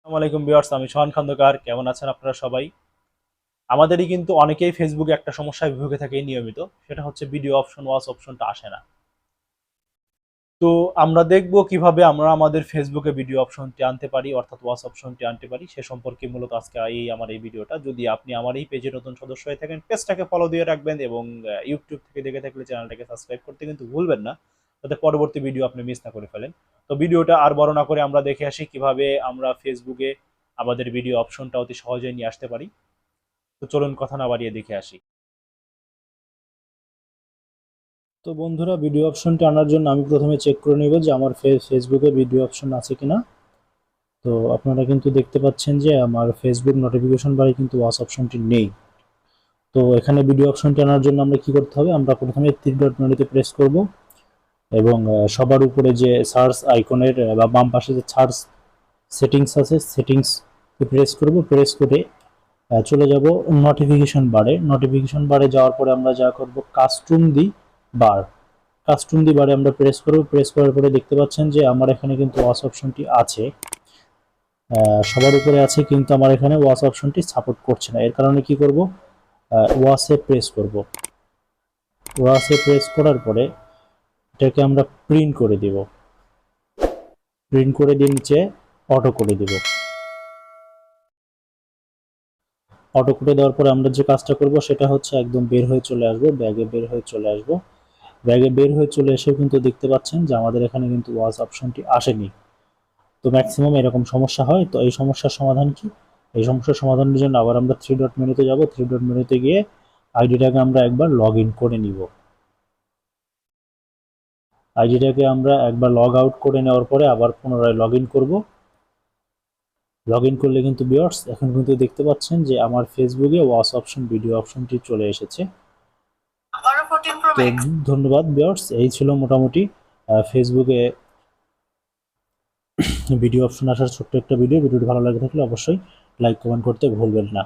আসসালামু আলাইকুম ভিউয়ার্স, আমি সোহান খন্দকার। কেমন আছেন আপনারা সবাই? আমাদেরই কিন্তু অনেকেই ফেসবুকে একটা সমস্যায় ভুগে থাকে নিয়মিত, সেটা হচ্ছে ভিডিও অপশন, ওয়াচ অপশনটা আসে না। তো আমরা দেখব কিভাবে আমরা আমাদের ফেসবুকে ভিডিও অপশনটি আনতে পারি, অর্থাৎ ওয়াচ অপশনটি আনতে পারি সে সম্পর্কে মূলত আজকে আমার এই ভিডিওটা। যদি আপনি আমার এই পেজে নতুন সদস্য হয়ে থাকেন, পেজটাকে ফলো দিয়ে রাখবেন এবং ইউটিউব থেকে দেখে থাকলে চ্যানেলটাকে সাবস্ক্রাইব করতে কিন্তু ভুলবেন না, যাতে পরবর্তী ভিডিও আপনি মিস না করে ফেলেন। তো ভিডিওটা আর বড় না করে আমরা দেখে আসি কিভাবে আমরা ফেসবুকে আমাদের ভিডিও অপশনটা অতি সহজেই নিয়ে আসতে পারি। তো চলুন কথা না বাড়িয়ে দেখে আসি। তো বন্ধুরা, ভিডিও অপশনটি আনার জন্য আমি প্রথমে চেক করে নিব যে আমার ফেসবুকে ভিডিও অপশন আছে কিনা। তো আপনারা কিন্তু দেখতে পাচ্ছেন যে আমার ফেসবুক নোটিফিকেশন বারে কিন্তু ওয়াচ অপশনটি নেই। তো এখানে ভিডিও অপশনটি আনার জন্য আমরা কি করতে হবে, আমরা প্রথমে থ্রি ডট মেনুতে প্রেস করব এবং সবার উপরে যে সার্চ আইকনের বা বাম পাশে যে সার্চ সেটিংস আছে, সেটিংস প্রেস করব। প্রেস করে চলে যাব নোটিফিকেশন বারে। নোটিফিকেশন বারে যাওয়ার পরে আমরা যা করব, কাস্টম দি বার, কাস্টম দি বারে আমরা প্রেস করব। প্রেস করার পরে দেখতে পাচ্ছেন যে আমার এখানে কিন্তু ওয়াচ অপশনটি আছে, সবার উপরে আছে, কিন্তু আমার এখানে ওয়াচ অপশনটি সাপোর্ট করছে না। এর কারণে কি করব, ওয়াচে প্রেস করব। ওয়াচে প্রেস করার পরে এটাকে আমরা প্রিন্ট করে দিব। প্রিন্ট করে দিয়ে নিচে অটো করে দিব। অটো করে দেওয়ার পরে আমরা যে কাজটা করব সেটা হচ্ছে একদম বের হয়ে চলে আসবো, ব্যাগে বের হয়ে চলে আসবো। ব্যাগে বের হয়ে চলে এসেও কিন্তু দেখতে পাচ্ছেন যে আমাদের এখানে কিন্তু ওয়াচ অপশনটি আসেনি। তো ম্যাক্সিমাম এরকম সমস্যা হয়। তো এই সমস্যার সমাধান কি? এই সমস্যার সমাধানের জন্য আবার আমরা থ্রি ডট মেনুতে যাব। থ্রি ডট মেনুতে গিয়ে আইডিটাকে আমরা একবার লগ ইন করে নিব। আইডিটাকে আমরা একবার লগ আউট করে নেওয়ার পরে আবার পুনরায় লগ ইন করবো। লগ ইন করলে কিন্তু ভিউয়ার্স এখন কিন্তু দেখতে পাচ্ছেন যে আমার ফেসবুকে ওয়াচ অপশন, ভিডিও অপশনটি চলে এসেছে। তো ধন্যবাদ ভিউয়ার্স, এই ছিল মোটামুটি ফেসবুকে ভিডিও অপশন আসার ছোট্ট একটা ভিডিও। ভিডিওটি ভালো লাগে থাকলে অবশ্যই লাইক কমেন্ট করতে ভুলবেন না।